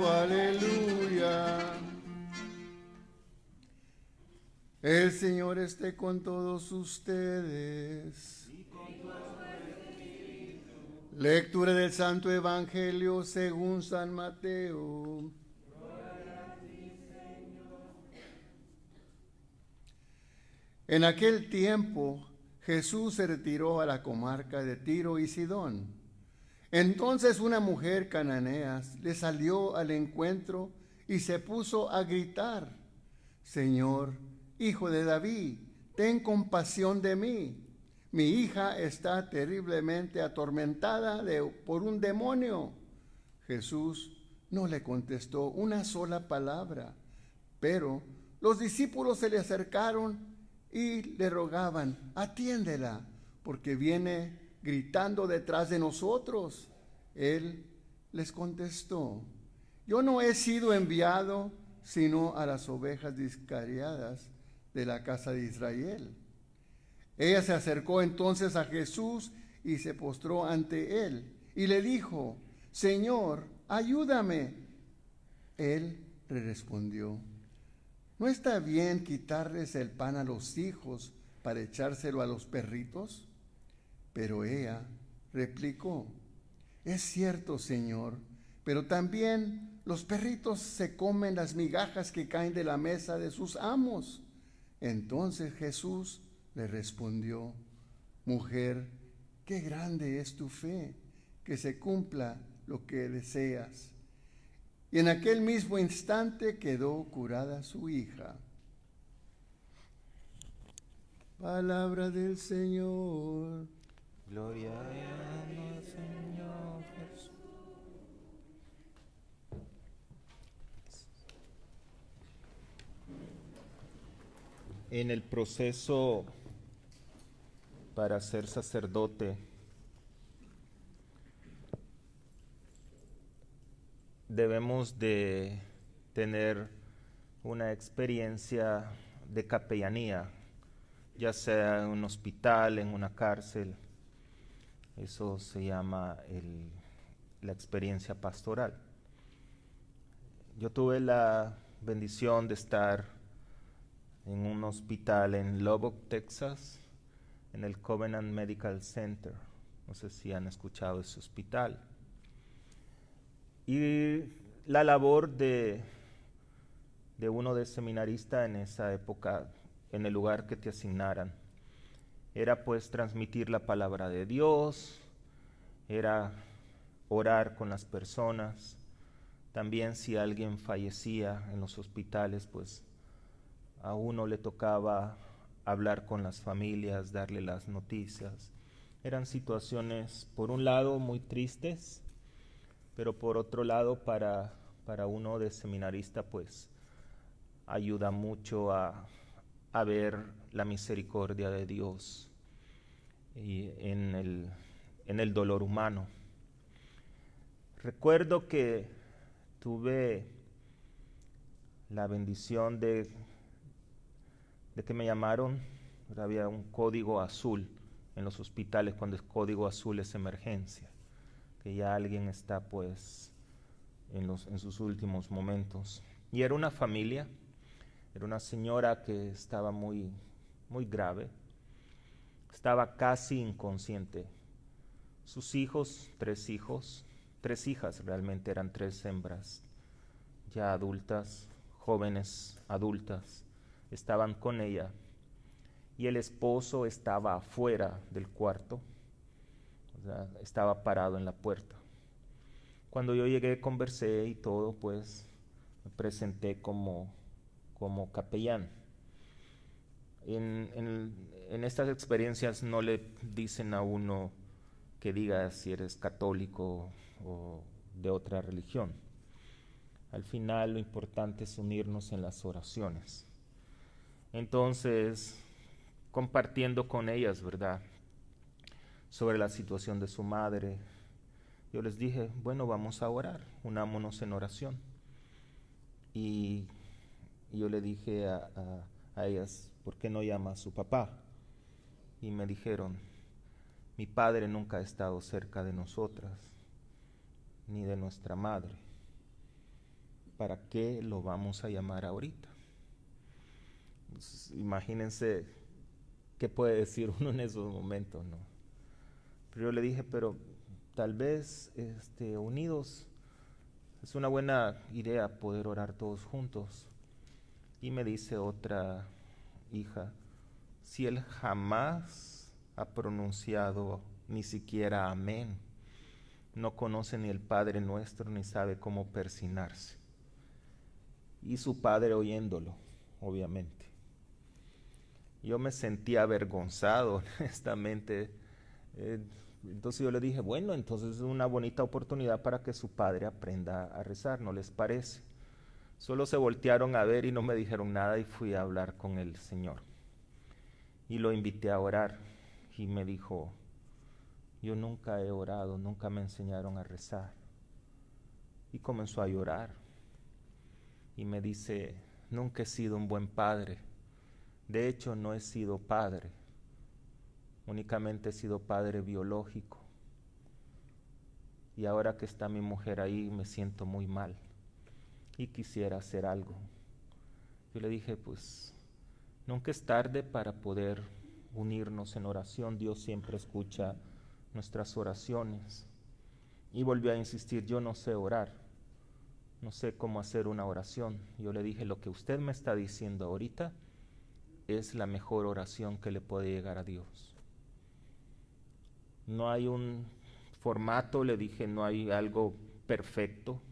aleluya. El Señor esté con todos ustedes. Lectura del Santo Evangelio según San Mateo. En aquel tiempo Jesús se retiró a la comarca de Tiro y Sidón. Entonces una mujer cananea le salió al encuentro y se puso a gritar: Señor, Hijo de David, ten compasión de mí. Mi hija está terriblemente atormentada por un demonio. Jesús no le contestó una sola palabra, pero los discípulos se le acercaron y le rogaban: atiéndela, porque viene gritando detrás de nosotros. Él les contestó: yo no he sido enviado sino a las ovejas descarriadas de la casa de Israel. Ella se acercó entonces a Jesús y se postró ante él y le dijo: Señor, ayúdame. Él le respondió: ¿no está bien quitarles el pan a los hijos para echárselo a los perritos? Pero ella replicó: es cierto, Señor, pero también los perritos se comen las migajas que caen de la mesa de sus amos. Entonces Jesús le respondió: mujer, qué grande es tu fe, que se cumpla lo que deseas. Y en aquel mismo instante quedó curada su hija. Palabra del Señor. Gloria al Señor Jesús. En el proceso para ser sacerdote, debemos de tener una experiencia de capellanía, ya sea en un hospital, en una cárcel. Eso se llama la experiencia pastoral. Yo tuve la bendición de estar en un hospital en Lubbock, Texas, en el Covenant Medical Center. No sé si han escuchado ese hospital. Y la labor de uno de seminarista en esa época, en el lugar que te asignaran, era pues transmitir la palabra de Dios, era orar con las personas. También si alguien fallecía en los hospitales, pues a uno le tocaba hablar con las familias, darle las noticias. Eran situaciones, por un lado, muy tristes, pero por otro lado, para uno de seminarista, pues ayuda mucho a ver la misericordia de Dios y en el dolor humano. Recuerdo que tuve la bendición de que me llamaron. Había un código azul en los hospitales, cuando el código azul es emergencia, que ya alguien está pues en sus últimos momentos. Y era una familia, era una señora que estaba muy, muy grave, estaba casi inconsciente. Sus hijos, tres hijas realmente, eran tres hembras, ya adultas, jóvenes adultas, estaban con ella, y el esposo estaba afuera del cuarto, o sea, estaba parado en la puerta. Cuando yo llegué, conversé y todo, pues me presenté como capellán. En estas experiencias no le dicen a uno que diga si eres católico o de otra religión. Al final lo importante es unirnos en las oraciones. Entonces, compartiendo con ellas, ¿verdad?, sobre la situación de su madre, yo les dije: bueno, vamos a orar, unámonos en oración. Y yo le dije a ellas: ¿por qué no llama a su papá? Y me dijeron: mi padre nunca ha estado cerca de nosotras, ni de nuestra madre. ¿para qué lo vamos a llamar ahorita? Pues, imagínense qué puede decir uno en esos momentos, ¿no? Pero yo le dije, pero tal vez unidos es una buena idea poder orar todos juntos. Y me dice otra hija, si él jamás ha pronunciado ni siquiera amén, no conoce ni el Padre Nuestro ni sabe cómo persignarse. Y su padre oyéndolo, obviamente. Yo me sentía avergonzado, honestamente. Entonces yo le dije, bueno, entonces es una bonita oportunidad para que su padre aprenda a rezar, ¿no les parece? Solo se voltearon a ver y no me dijeron nada y fui a hablar con el Señor. Y lo invité a orar y me dijo, yo nunca he orado, nunca me enseñaron a rezar. Y comenzó a llorar. Y me dice, nunca he sido un buen padre. De hecho, no he sido padre. Únicamente he sido padre biológico. Y ahora que está mi mujer ahí, me siento muy mal. Y quisiera hacer algo. Yo le dije, pues, nunca es tarde para poder unirnos en oración. Dios siempre escucha nuestras oraciones. Y volvió a insistir, yo no sé orar. No sé cómo hacer una oración. Yo le dije, lo que usted me está diciendo ahorita es la mejor oración que le puede llegar a Dios. No hay un formato, le dije, no hay algo perfecto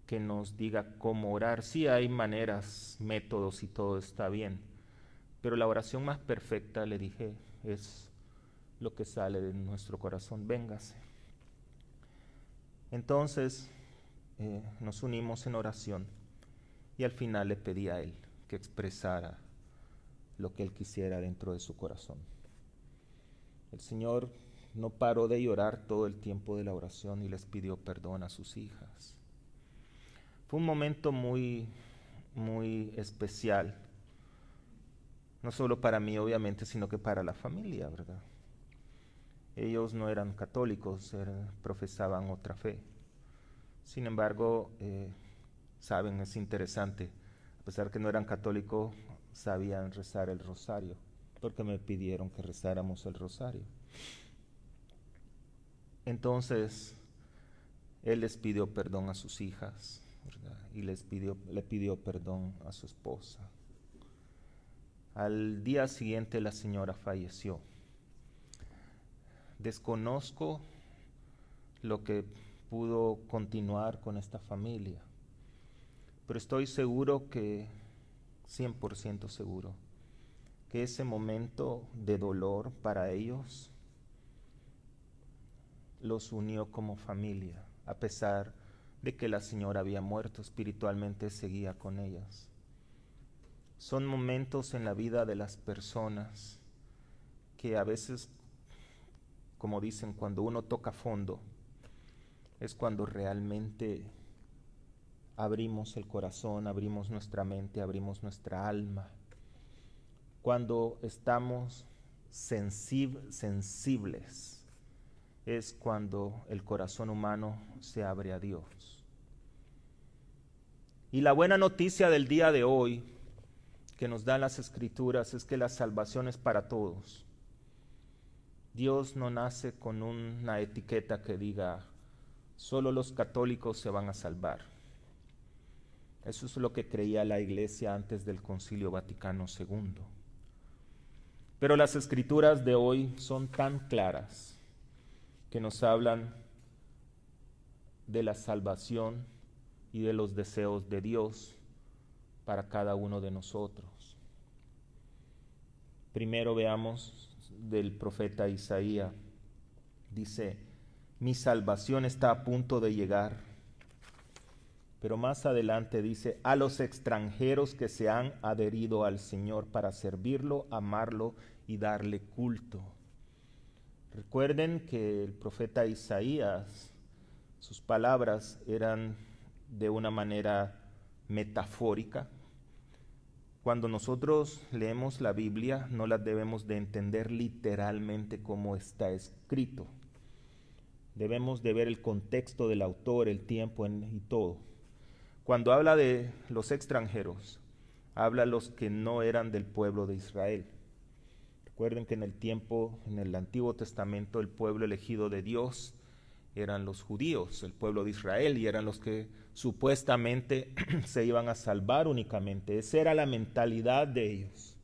que nos diga cómo orar. Sí hay maneras, métodos y todo está bien, pero la oración más perfecta, le dije, es lo que sale de nuestro corazón. Véngase. Entonces nos unimos en oración y al final le pedí a él que expresara lo que él quisiera dentro de su corazón. El Señor no paró de llorar todo el tiempo de la oración y les pidió perdón a sus hijas. Fue un momento muy, muy especial, no solo para mí obviamente, sino que para la familia, ¿verdad? Ellos no eran católicos, profesaban otra fe. Sin embargo, saben, es interesante, a pesar que no eran católicos, sabían rezar el rosario, porque me pidieron que rezáramos el rosario. Entonces, él les pidió perdón a sus hijas, ¿verdad? Y le pidió perdón a su esposa. Al día siguiente la señora falleció. Desconozco lo que pudo continuar con esta familia, pero estoy seguro que, 100% seguro, que ese momento de dolor para ellos los unió como familia, a pesar de que la señora había muerto, espiritualmente seguía con ellas. Son momentos en la vida de las personas que a veces, como dicen, cuando uno toca fondo, es cuando realmente abrimos el corazón, abrimos nuestra mente, abrimos nuestra alma. Cuando estamos sensibles, es cuando el corazón humano se abre a Dios. Y la buena noticia del día de hoy que nos dan las Escrituras es que la salvación es para todos. Dios no nace con una etiqueta que diga, solo los católicos se van a salvar. Eso es lo que creía la Iglesia antes del Concilio Vaticano II. Pero las Escrituras de hoy son tan claras que nos hablan de la salvación y de los deseos de Dios para cada uno de nosotros. Primero veamos del profeta Isaías. Dice, mi salvación está a punto de llegar. Pero más adelante dice, a los extranjeros que se han adherido al Señor para servirlo, amarlo y darle culto. Recuerden que el profeta Isaías, sus palabras eran de una manera metafórica. Cuando nosotros leemos la Biblia, no la debemos de entender literalmente como está escrito. Debemos de ver el contexto del autor, el tiempo y todo. Cuando habla de los extranjeros, habla de los que no eran del pueblo de Israel. Recuerden que en el Antiguo Testamento, el pueblo elegido de Dios eran los judíos, el pueblo de Israel, y eran los que supuestamente se iban a salvar únicamente. Esa era la mentalidad de ellos.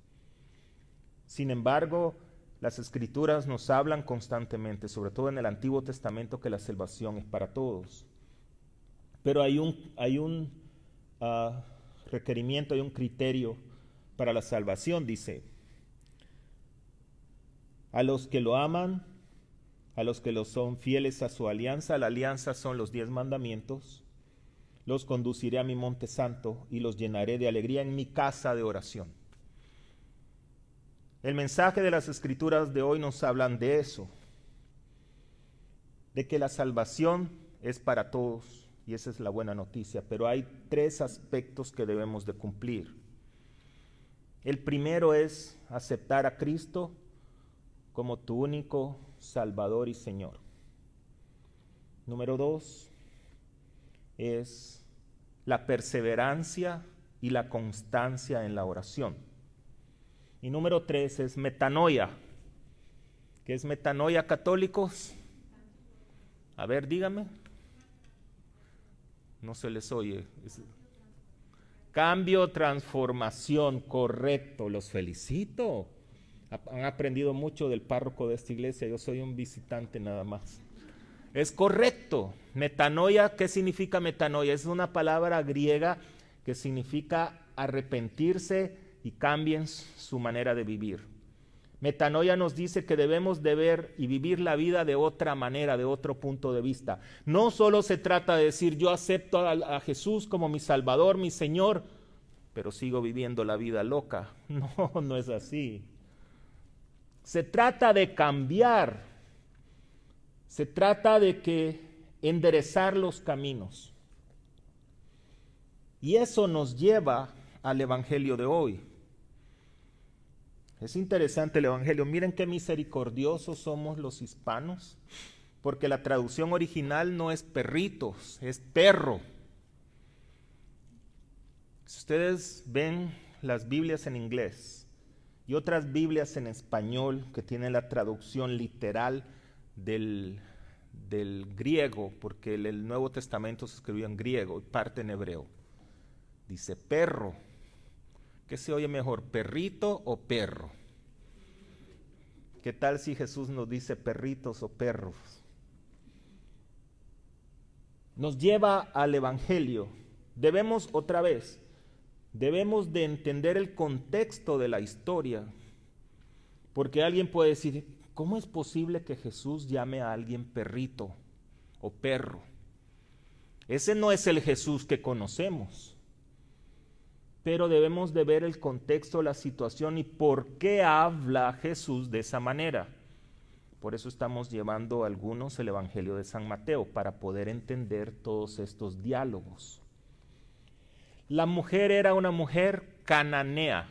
Sin embargo, las Escrituras nos hablan constantemente, sobre todo en el Antiguo Testamento, que la salvación es para todos. Pero hay un requerimiento, hay un criterio para la salvación, dice: a los que lo aman, a los que lo son fieles a su alianza. La alianza son los 10 mandamientos. Los conduciré a mi monte santo y los llenaré de alegría en mi casa de oración. El mensaje de las Escrituras de hoy nos hablan de eso, de que la salvación es para todos, y esa es la buena noticia, pero hay 3 aspectos que debemos de cumplir. El primero es aceptar a Cristo como tu único Salvador y Señor. Número 2 es la perseverancia y la constancia en la oración. Y número 3 es metanoia. ¿Qué es metanoia, católicos? A ver, dígame. No se les oye. Cambio, transformación, correcto. Los felicito. Han aprendido mucho del párroco de esta iglesia. Yo soy un visitante nada más. Es correcto. Metanoia, ¿qué significa metanoia? Es una palabra griega que significa arrepentirse y cambien su manera de vivir. Metanoia nos dice que debemos de ver y vivir la vida de otra manera, de otro punto de vista. No solo se trata de decir yo acepto a Jesús como mi Salvador, mi Señor, pero sigo viviendo la vida loca. No, no es así. Se trata de cambiar. Se trata de enderezar los caminos. Y eso nos lleva al Evangelio de hoy. Es interesante el Evangelio. Miren qué misericordiosos somos los hispanos, porque la traducción original no es perritos, es perro. Si ustedes ven las Biblias en inglés y otras Biblias en español que tienen la traducción literal del griego, porque el Nuevo Testamento se escribió en griego y parte en hebreo, dice perro. ¿Qué se oye mejor, perrito o perro? ¿Qué tal si Jesús nos dice perritos o perros? Nos lleva al Evangelio. Debemos de entender el contexto de la historia, porque alguien puede decir, ¿cómo es posible que Jesús llame a alguien perrito o perro? Ese no es el Jesús que conocemos. Pero debemos de ver el contexto, la situación y por qué habla Jesús de esa manera. Por eso estamos llevando algunos el Evangelio de San Mateo, para poder entender todos estos diálogos. La mujer era una mujer cananea.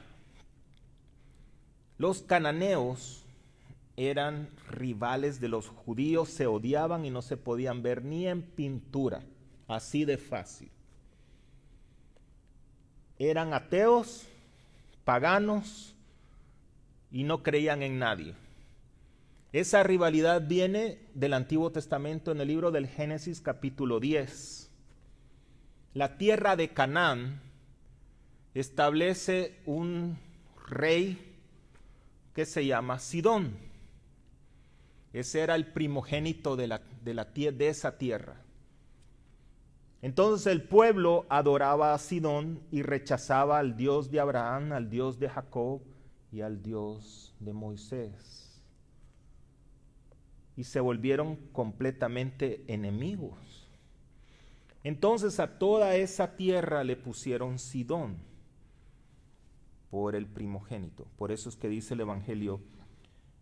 Los cananeos eran rivales de los judíos, se odiaban y no se podían ver ni en pintura, así de fácil. Eran ateos, paganos y no creían en nadie. Esa rivalidad viene del Antiguo Testamento en el libro del Génesis capítulo 10. La tierra de Canaán establece un rey que se llama Sidón. Ese era el primogénito de esa tierra. Entonces el pueblo adoraba a Sidón y rechazaba al Dios de Abraham, al Dios de Jacob y al Dios de Moisés. Y se volvieron completamente enemigos. Entonces a toda esa tierra le pusieron Sidón por el primogénito. Por eso es que dice el Evangelio,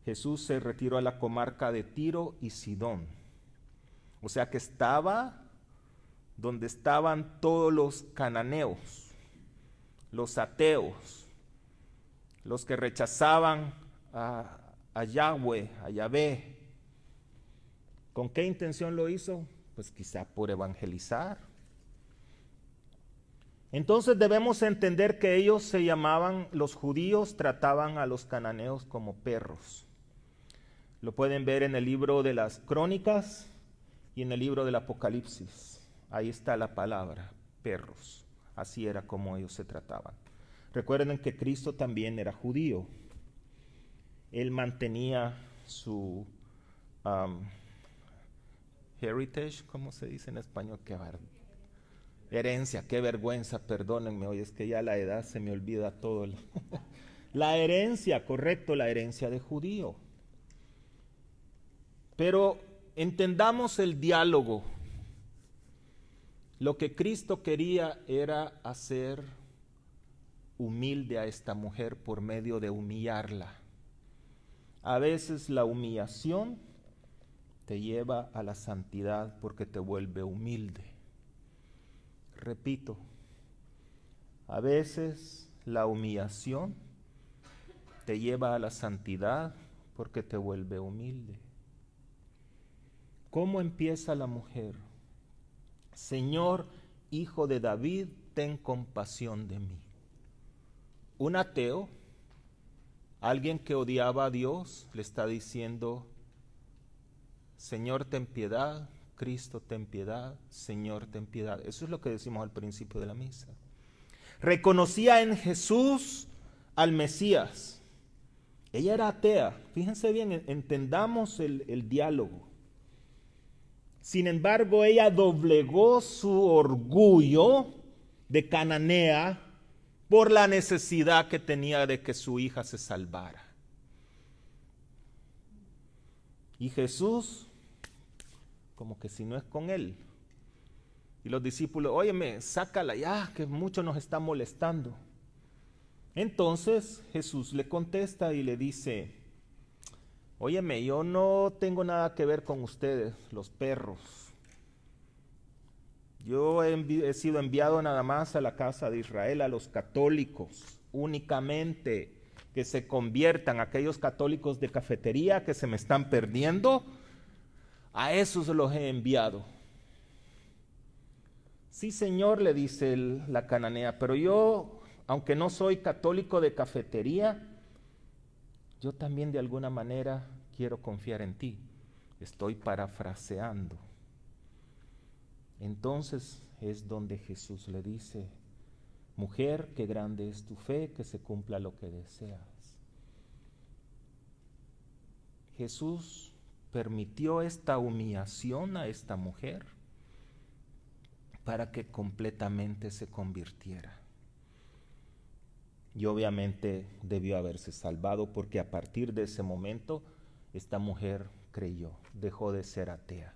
Jesús se retiró a la comarca de Tiro y Sidón. O sea que estaba donde estaban todos los cananeos, los ateos, los que rechazaban a Yahweh, a Yahvé. ¿Con qué intención lo hizo? Pues quizá por evangelizar. Entonces debemos entender que ellos se llamaban, los judíos trataban a los cananeos como perros. Lo pueden ver en el libro de las Crónicas y en el libro del Apocalipsis. Ahí está la palabra, perros. Así era como ellos se trataban. Recuerden que Cristo también era judío. Él mantenía su heritage, ¿cómo se dice en español? Herencia, qué vergüenza, perdónenme, hoy es que ya a la edad se me olvida todo. La herencia, correcto, la herencia de judío. Pero entendamos el diálogo. Lo que Cristo quería era hacer humilde a esta mujer por medio de humillarla. A veces la humillación te lleva a la santidad porque te vuelve humilde. Repito, a veces la humillación te lleva a la santidad porque te vuelve humilde. ¿Cómo empieza la mujer? Señor, hijo de David, ten compasión de mí. Un ateo, alguien que odiaba a Dios, le está diciendo, Señor, ten piedad, Cristo, ten piedad, Señor, ten piedad. Eso es lo que decimos al principio de la misa. Reconocía en Jesús al Mesías. Ella era atea. Fíjense bien, entendamos el diálogo. Sin embargo, ella doblegó su orgullo de cananea por la necesidad que tenía de que su hija se salvara. Y Jesús, como que si no es con él. Y los discípulos, óyeme, sácala ya, que mucho nos está molestando. Entonces Jesús le contesta y le dice, óyeme, yo no tengo nada que ver con ustedes, los perros. Yo he sido enviado nada más a la casa de Israel, a los católicos, únicamente que se conviertan, aquellos católicos de cafetería que se me están perdiendo, a esos los he enviado. Sí, Señor, le dice la cananea, pero yo, aunque no soy católico de cafetería, yo también de alguna manera quiero confiar en ti. Estoy parafraseando. Entonces es donde Jesús le dice, mujer, qué grande es tu fe, que se cumpla lo que deseas. Jesús permitió esta humillación a esta mujer para que completamente se convirtiera. Y obviamente debió haberse salvado porque a partir de ese momento esta mujer creyó, dejó de ser atea.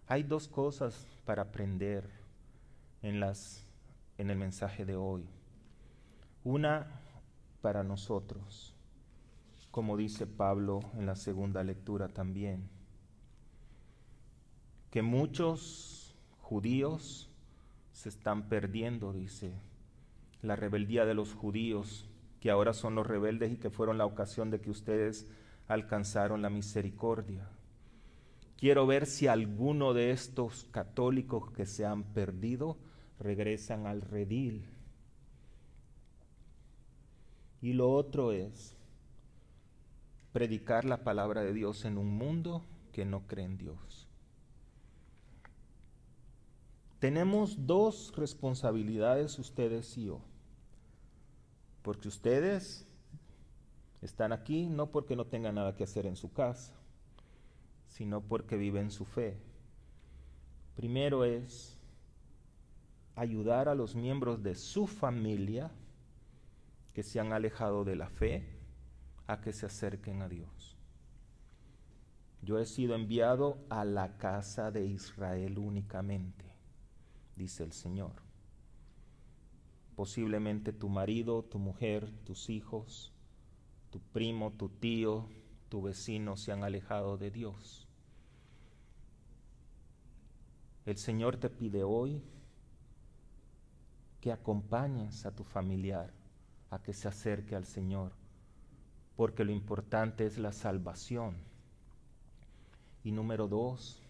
Hay dos cosas para aprender en el mensaje de hoy. Una para nosotros, como dice Pablo en la segunda lectura también, que muchos judíos se están perdiendo, dice, la rebeldía de los judíos, que ahora son los rebeldes y que fueron la ocasión de que ustedes alcanzaron la misericordia. Quiero ver si alguno de estos católicos que se han perdido regresan al redil. Y lo otro es predicar la palabra de Dios en un mundo que no cree en Dios. Tenemos dos responsabilidades ustedes y yo, porque ustedes están aquí no porque no tengan nada que hacer en su casa, sino porque viven su fe. Primero es ayudar a los miembros de su familia que se han alejado de la fe a que se acerquen a Dios. Yo he sido enviado a la casa de Israel únicamente, dice el Señor. Posiblemente tu marido, tu mujer, tus hijos, tu primo, tu tío, tu vecino se han alejado de Dios. El Señor te pide hoy que acompañes a tu familiar a que se acerque al Señor, porque lo importante es la salvación. Y número dos,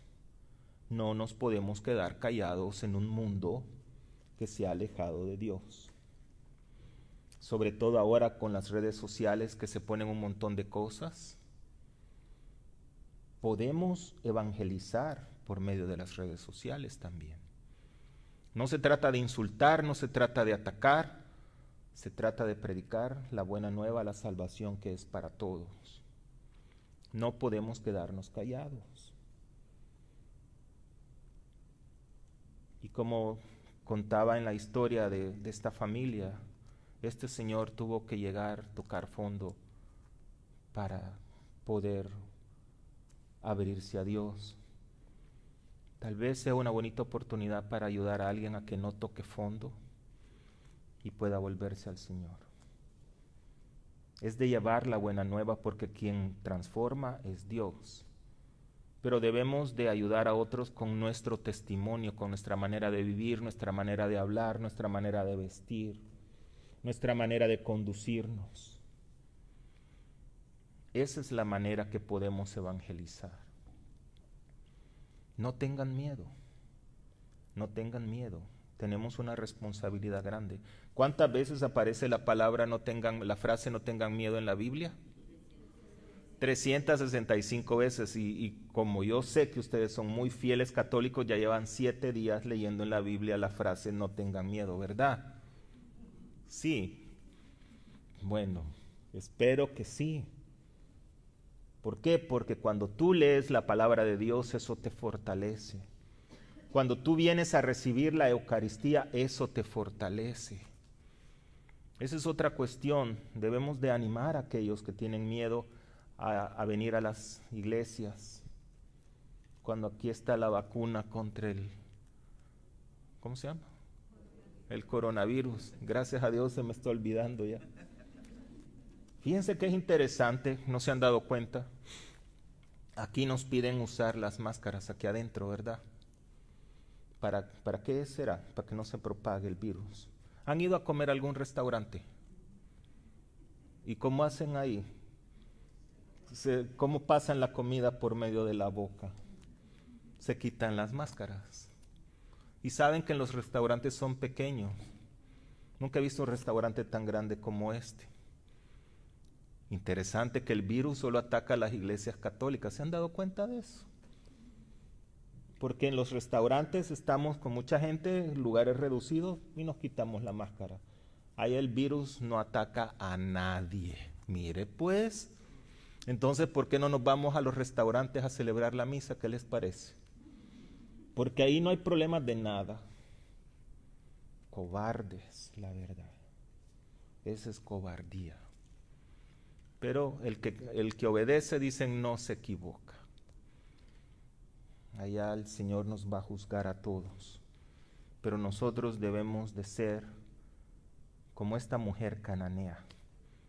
No nos podemos quedar callados en un mundo que se ha alejado de Dios. Sobre todo ahora con las redes sociales que se ponen un montón de cosas. Podemos evangelizar por medio de las redes sociales también. No se trata de insultar, no se trata de atacar, se trata de predicar la buena nueva, la salvación que es para todos. No podemos quedarnos callados. Y como contaba en la historia de esta familia, este señor tuvo que llegar, tocar fondo para poder abrirse a Dios. Tal vez sea una bonita oportunidad para ayudar a alguien a que no toque fondo y pueda volverse al Señor. Es de llevar la buena nueva porque quien transforma es Dios. Pero debemos de ayudar a otros con nuestro testimonio, con nuestra manera de vivir, nuestra manera de hablar, nuestra manera de vestir, nuestra manera de conducirnos. Esa es la manera que podemos evangelizar. No tengan miedo, no tengan miedo. Tenemos una responsabilidad grande. ¿Cuántas veces aparece la frase no tengan miedo en la Biblia? 365 veces. Y como yo sé que ustedes son muy fieles católicos, ya llevan 7 días leyendo en la Biblia la frase no tengan miedo, ¿verdad? Sí. Bueno, espero que sí. ¿Por qué? Porque cuando tú lees la palabra de Dios, eso te fortalece. Cuando tú vienes a recibir la Eucaristía, eso te fortalece. Esa es otra cuestión. Debemos de animar a aquellos que tienen miedo a venir a las iglesias. Cuando aquí está la vacuna contra ¿cómo se llama? El coronavirus. Gracias a Dios se me está olvidando ya. Fíjense que es interesante, no se han dado cuenta. Aquí nos piden usar las máscaras aquí adentro, ¿verdad? ¿Para qué será? Para que no se propague el virus. ¿Han ido a comer a algún restaurante? ¿Y cómo hacen ahí? ¿Cómo pasan la comida por medio de la boca? Se quitan las máscaras. Y saben que en los restaurantes son pequeños. Nunca he visto un restaurante tan grande como este. Interesante que el virus solo ataca a las iglesias católicas. ¿Se han dado cuenta de eso? Porque en los restaurantes estamos con mucha gente, en lugares reducidos, y nos quitamos la máscara. Ahí el virus no ataca a nadie. Mire pues. Entonces, ¿por qué no nos vamos a los restaurantes a celebrar la misa? ¿Qué les parece? Porque ahí no hay problemas de nada. Cobardes, la verdad. Esa es cobardía. Pero el que obedece, dicen, no se equivoca. Allá el Señor nos va a juzgar a todos. Pero nosotros debemos de ser como esta mujer cananea,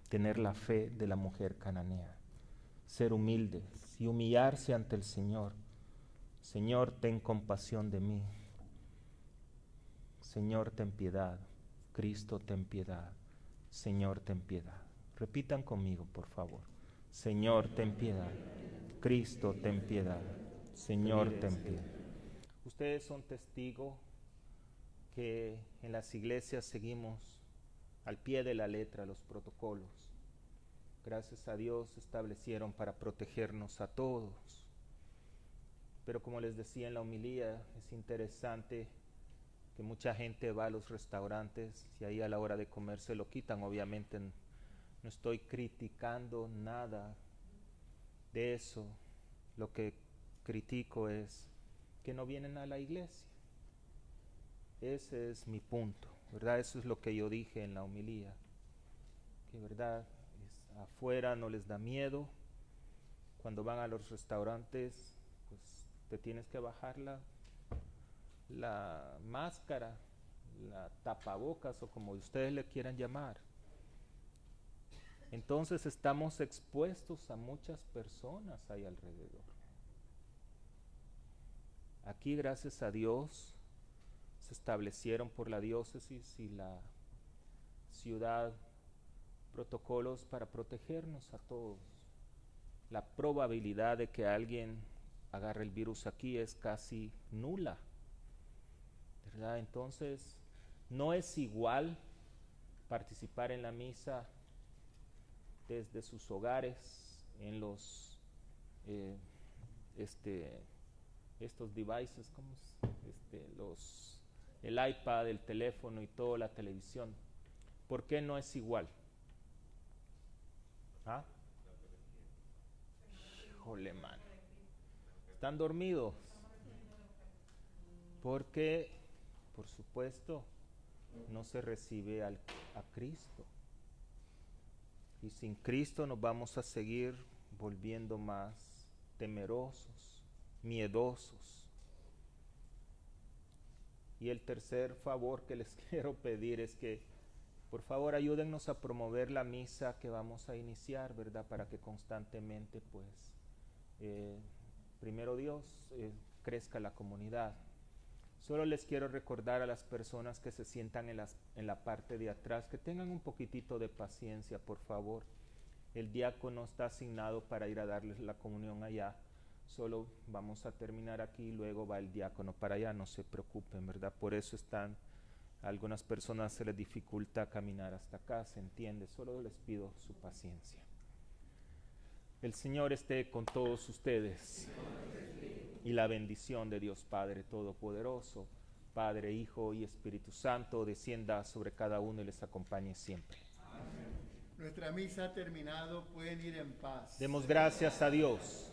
tener la fe de la mujer cananea, ser humildes y humillarse ante el Señor. Señor, ten compasión de mí. Señor, ten piedad. Cristo, ten piedad. Señor, ten piedad. Repitan conmigo, por favor. Señor, ten piedad. Cristo, ten piedad. Señor, ten piedad. Ustedes son testigos que en las iglesias seguimos al pie de la letra los protocolos. Gracias a Dios se establecieron para protegernos a todos. Pero como les decía en la homilía, es interesante que mucha gente va a los restaurantes y ahí a la hora de comer se lo quitan. Obviamente no estoy criticando nada de eso. Lo que critico es que no vienen a la iglesia. Ese es mi punto, ¿verdad? Eso es lo que yo dije en la homilía. Que verdad, afuera no les da miedo. Cuando van a los restaurantes, pues te tienes que bajar la máscara, la tapabocas o como ustedes le quieran llamar. Entonces estamos expuestos a muchas personas ahí alrededor. Aquí, gracias a Dios, se establecieron por la diócesis y la ciudad protocolos para protegernos a todos. La probabilidad de que alguien agarra el virus aquí es casi nula, ¿verdad? Entonces, no es igual participar en la misa desde sus hogares, en los estos devices, el iPad, el teléfono y toda la televisión. ¿Por qué no es igual? ¿Ah? Híjole, mano. ¿Están dormidos? Porque, por supuesto, no se recibe a Cristo. Y sin Cristo nos vamos a seguir volviendo más temerosos, miedosos. Y el tercer favor que les quiero pedir es que, por favor, ayúdennos a promover la misa que vamos a iniciar, ¿verdad? Para que constantemente, pues, primero Dios, crezca la comunidad. Solo les quiero recordar a las personas que se sientan en la parte de atrás, que tengan un poquitito de paciencia, por favor. El diácono está asignado para ir a darles la comunión allá. Solo vamos a terminar aquí y luego va el diácono para allá, no se preocupen, ¿verdad? Por eso a algunas personas se les dificulta caminar hasta acá, se entiende. Solo les pido su paciencia. El Señor esté con todos ustedes. Y la bendición de Dios Padre Todopoderoso, Padre, Hijo y Espíritu Santo, descienda sobre cada uno y les acompañe siempre. Amén. Nuestra misa ha terminado, pueden ir en paz. Demos gracias a Dios.